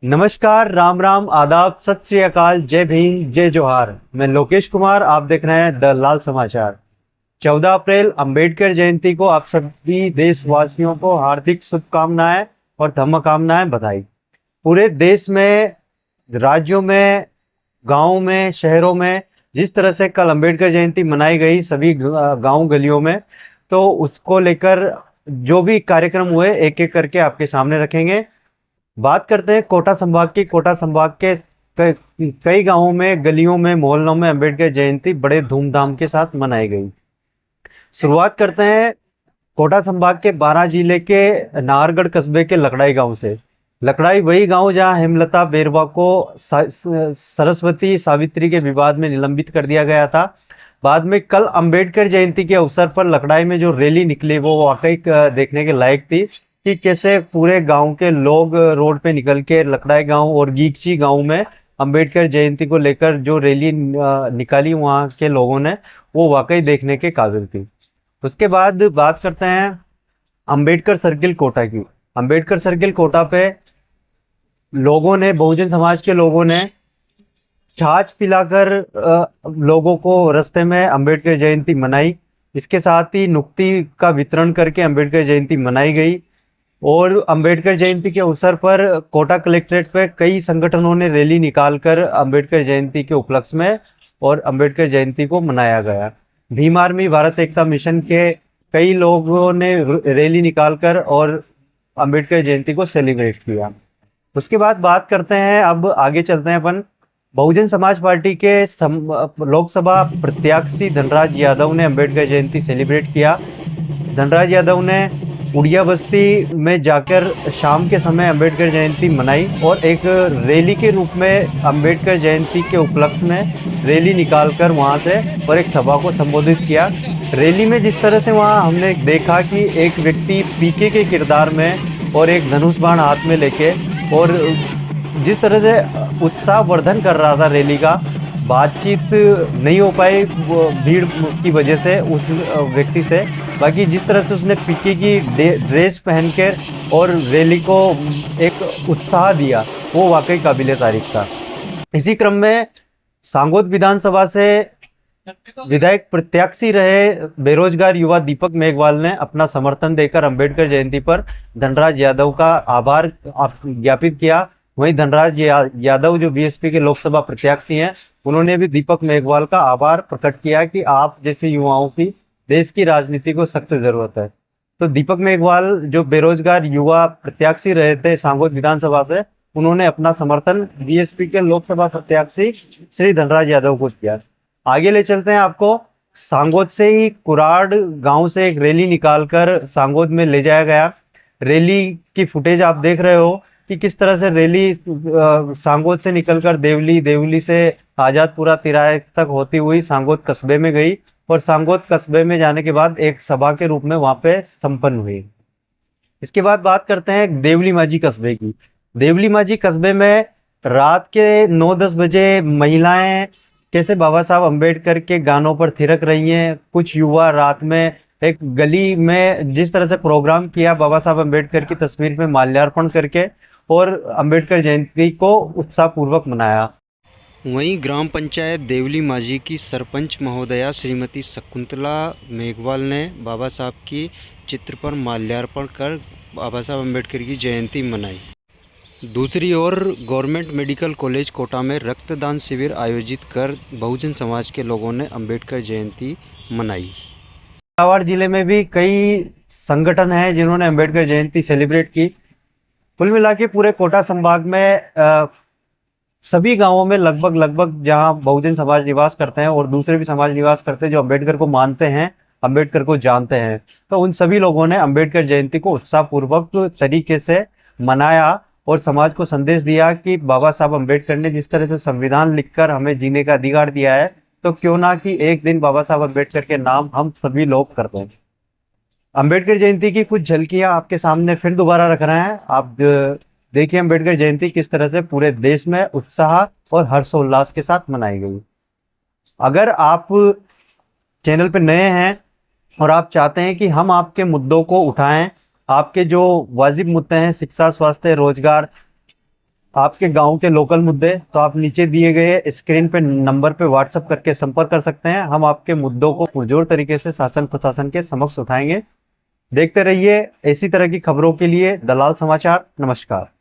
नमस्कार, राम राम, आदाब, सत श्री अकाल, जय भीम, जय जोहार। मैं लोकेश कुमार, आप देख रहे हैं द लाल समाचार। 14 अप्रैल अंबेडकर जयंती को आप सभी देशवासियों को हार्दिक शुभकामनाएं और धम्मकामनाएं, बधाई। पूरे देश में, राज्यों में, गांव में, शहरों में जिस तरह से कल अंबेडकर जयंती मनाई गई सभी गांव गलियों में, तो उसको लेकर जो भी कार्यक्रम हुए एक एक करके आपके सामने रखेंगे। बात करते हैं कोटा संभाग की। कोटा संभाग के कई गांवों में, गलियों में, मोहल्लों में अंबेडकर जयंती बड़े धूमधाम के साथ मनाई गई। शुरुआत करते हैं कोटा संभाग के 12 जिले के नाहरगढ़ कस्बे के लकड़ाई गांव से। लकड़ाई वही गांव जहां हेमलता बेरवा को सरस्वती सावित्री के विवाद में निलंबित कर दिया गया था। बाद में कल अंबेडकर जयंती के अवसर पर लकड़ाई में जो रैली निकली वो वाकई देखने के लायक थी कि कैसे पूरे गांव के लोग रोड पे निकल के लकड़ाई गांव और गीगची गांव में अंबेडकर जयंती को लेकर जो रैली निकाली वहां के लोगों ने, वो वाकई देखने के काबिल थी। उसके बाद बात करते हैं अंबेडकर सर्किल कोटा की। अंबेडकर सर्किल कोटा पे लोगों ने, बहुजन समाज के लोगों ने छाछ पिलाकर लोगों को रास्ते में अंबेडकर जयंती मनाई। इसके साथ ही नुक्ती का वितरण करके अंबेडकर जयंती मनाई गई। और अंबेडकर जयंती के अवसर पर कोटा कलेक्ट्रेट पे कई संगठनों ने रैली निकालकर अंबेडकर जयंती के उपलक्ष्य में और अंबेडकर जयंती को मनाया गया। भीम आर्मी, भारत एकता मिशन के कई लोगों ने रैली निकालकर और अंबेडकर जयंती को सेलिब्रेट किया। उसके बाद बात करते हैं, अब आगे चलते हैं अपन। बहुजन समाज पार्टी के लोकसभा प्रत्याशी धनराज यादव ने अंबेडकर जयंती सेलिब्रेट किया। धनराज यादव ने उड़िया बस्ती में जाकर शाम के समय अंबेडकर जयंती मनाई और एक रैली के रूप में अंबेडकर जयंती के उपलक्ष्य में रैली निकालकर वहां से और एक सभा को संबोधित किया। रैली में जिस तरह से वहां हमने देखा कि एक व्यक्ति पीके के किरदार में और एक धनुष बाण हाथ में लेके, और जिस तरह से उत्साहवर्धन कर रहा था रैली का, बातचीत नहीं हो पाई भीड़ की वजह से उस व्यक्ति से। बाकी जिस तरह से उसने पीके की ड्रेस पहनकर और रैली को एक उत्साह दिया, वो वाकई काबिले तारीफ था। इसी क्रम में सांगोद विधानसभा से विधायक प्रत्याशी रहे बेरोजगार युवा दीपक मेघवाल ने अपना समर्थन देकर अंबेडकर जयंती पर धनराज यादव का आभार ज्ञापित किया। वहीं धनराज यादव जो बीएसपी के लोकसभा प्रत्याशी हैं, उन्होंने भी दीपक मेघवाल का आभार प्रकट किया कि आप जैसे युवाओं की देश की राजनीति को सख्त जरूरत है। तो दीपक मेघवाल जो बेरोजगार युवा प्रत्याशी रहे थे सांगोद विधानसभा से, उन्होंने अपना समर्थन बीएसपी के लोकसभा प्रत्याशी श्री धनराज यादव को किया। आगे ले चलते हैं आपको। सांगोद से ही कुराड़ गांव से एक रैली निकालकर सांगोद में ले जाया गया। रैली की फुटेज आप देख रहे हो कि किस तरह से रैली सांगोद से निकलकर देवली, देवली से आजादपुरा तिराहे तक होती हुई सांगोद कस्बे में गई और सांगोद कस्बे में जाने के बाद एक सभा के रूप में वहां पे संपन्न हुई। इसके बाद बात करते हैं देवली माझी कस्बे की। देवली माझी कस्बे में रात के 9-10 बजे महिलाएं कैसे बाबा साहब अंबेडकर के गानों पर थिरक रही हैं। कुछ युवा रात में एक गली में जिस तरह से प्रोग्राम किया बाबा साहब अंबेडकर की तस्वीर में माल्यार्पण करके, और अंबेडकर जयंती को उत्साहपूर्वक मनाया। वहीं ग्राम पंचायत देवली माझी की सरपंच महोदया श्रीमती शकुंतला मेघवाल ने बाबा साहब की चित्र पर माल्यार्पण कर बाबा साहब अंबेडकर की जयंती मनाई। दूसरी ओर गवर्नमेंट मेडिकल कॉलेज कोटा में रक्तदान शिविर आयोजित कर बहुजन समाज के लोगों ने अंबेडकर जयंती मनाई। झालावाड़ जिले में भी कई संगठन हैं जिन्होंने अंबेडकर जयंती सेलिब्रेट की। कुल मिला के पूरे कोटा संभाग में सभी गांवों में लगभग जहां बहुजन समाज निवास करते हैं और दूसरे भी समाज निवास करते हैं जो अंबेडकर को मानते हैं, अंबेडकर को जानते हैं, तो उन सभी लोगों ने अंबेडकर जयंती को उत्साहपूर्वक तरीके से मनाया और समाज को संदेश दिया कि बाबा साहब अंबेडकर ने जिस तरह से संविधान लिखकर हमें जीने का अधिकार दिया है, तो क्यों ना कि एक दिन बाबा साहब अंबेडकर के नाम हम सभी लोग कर दें। अंबेडकर जयंती की कुछ झलकियां आपके सामने फिर दोबारा रख रहे हैं। आप देखिए अंबेडकर जयंती किस तरह से पूरे देश में उत्साह और हर्षोल्लास के साथ मनाई गई। अगर आप चैनल पर नए हैं और आप चाहते हैं कि हम आपके मुद्दों को उठाएं, आपके जो वाजिब मुद्दे हैं, शिक्षा, स्वास्थ्य, रोजगार, आपके गांव के लोकल मुद्दे, तो आप नीचे दिए गए स्क्रीन पे नंबर पे व्हाट्सएप करके संपर्क कर सकते हैं। हम आपके मुद्दों को पुरजोर तरीके से शासन प्रशासन के समक्ष उठाएंगे। देखते रहिए इसी तरह की खबरों के लिए दलाल समाचार। नमस्कार।